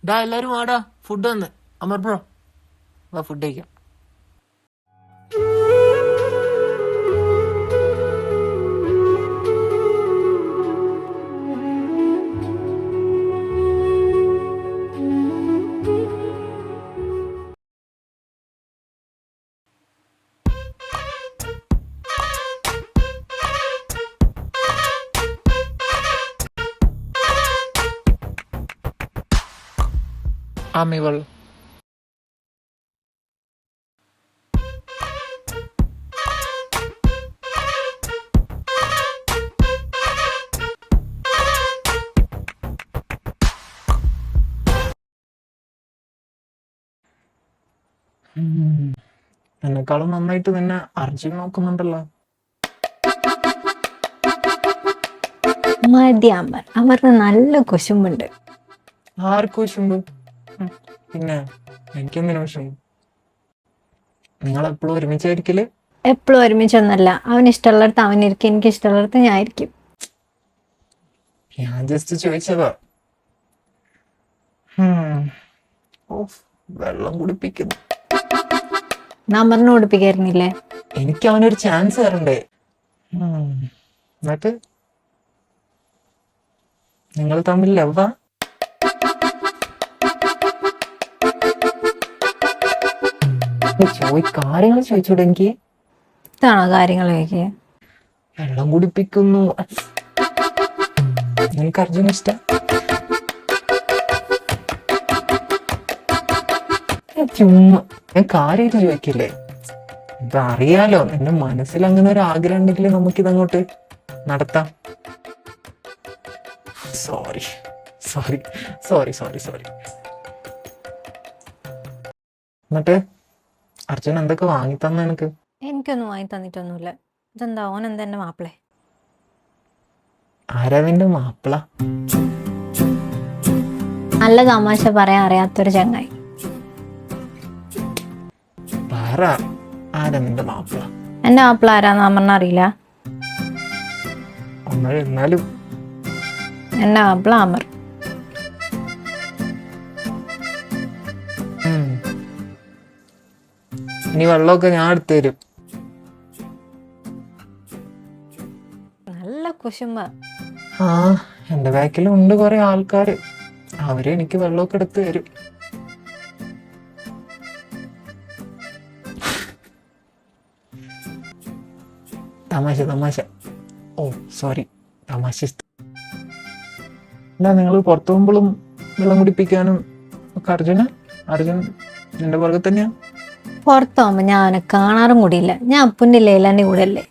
ഡാ എല്ലാരും വാടാ, ഫുഡ് വന്ന്. അമർ ബ്രോ വാ, ഫുഡ് കഴിക്കാം. ആമിവൾ എന്നെക്കാളും നന്നായിട്ട് നിന്നെ അർജുൻ നോക്കുന്നുണ്ടല്ലോ. മതി അമർ, അമറിന് നല്ല കുശുമ്പുണ്ട്. ആർക്കും വിഷമം? പിന്നെ എനിക്കെന്തിനു വിഷമം? നിങ്ങൾ എപ്പോഴും ഒരുമിച്ചായിരിക്കല്? എപ്പോഴും ഒരുമിച്ചൊന്നല്ല. അവന് ഇഷ്ടമുള്ളിടത്ത് അവനിരിക്കും, എനിക്ക് ഇഷ്ടമുള്ളിടത്ത് ഞാൻ ഇരിക്കും. ഞാൻ ജസ്റ്റ് ചോദിച്ചതാ. ഓഫ്, വെള്ളം കുടിപ്പിക്കുന്നു. അമറിനെ ഓടിപ്പിക്കായിരുന്നില്ലേ? എനിക്ക് അവനൊരു ചാൻസ് തരണ്ടേ? എന്നിട്ട് നിങ്ങൾ തമ്മിൽ ലവാ? കാര്യങ്ങൾ ചോദിച്ചൂടെ എനിക്ക്? ഇതാണോ കാര്യങ്ങൾ ചോദിക്കുക? വെള്ളം കുടിപ്പിക്കുന്നു. നിനക്ക് അർജുന ഇഷ്ടം? ചുമ്മാ ഞാൻ കാര്യമായിട്ട് ചോദിക്കില്ലേ? ഇതറിയാലോ, എന്റെ മനസ്സിൽ അങ്ങനെ ഒരു ആഗ്രഹം ഉണ്ടെങ്കിൽ നമുക്കിതങ്ങോട്ട് നടത്താം. Sorry sorry sorry sorry sorry. എന്നിട്ട് അർജുൻ എന്തൊക്കെ വാങ്ങി തന്ന എനിക്ക്? എനിക്കൊന്നും വാങ്ങി തന്നിട്ടൊന്നുമില്ല. ഇതെന്താ, ഓൻ എന്താ എന്റെ മാപ്പിളെ? ആരാ നിന്റെ മാപ്പിള? നല്ല തമാശ പറയാൻ അറിയാത്തൊരു ചങ്ങായി. വേറെ ആരാ നിന്റെ മാപ്പിള? എന്റെ മാപ്പിള ആരാന്ന് അമറിന് അറിയില്ല? എന്നാലും എന്റെ മാപ്പിള അമർ. ഇനി വെള്ളമൊക്കെ ഞാൻ എടുത്തു തരും. നല്ല കുശുമ്പ. ആ, എന്റെ ബാക്കിലും ഉണ്ട് കുറെ ആൾക്കാര്. അവര് എനിക്ക് വെള്ളമൊക്കെ എടുത്തു തരും. തമാശ തമാശ. ഓ സോറി, തമാശ. അല്ല, നിങ്ങൾ പുറത്തു പോകുമ്പോഴും വെള്ളം കുടിപ്പിക്കാനും ഒക്കെ അർജുൻ നിന്റെ പുറകെ തന്നെയാ? പുറത്താവുമ്പോ ഞാൻ അവനെ കാണാറും കൂടിയില്ല. ഞാൻ അപ്പുന്റെ ലൈലാന്റെ കൂടെ അല്ലേ.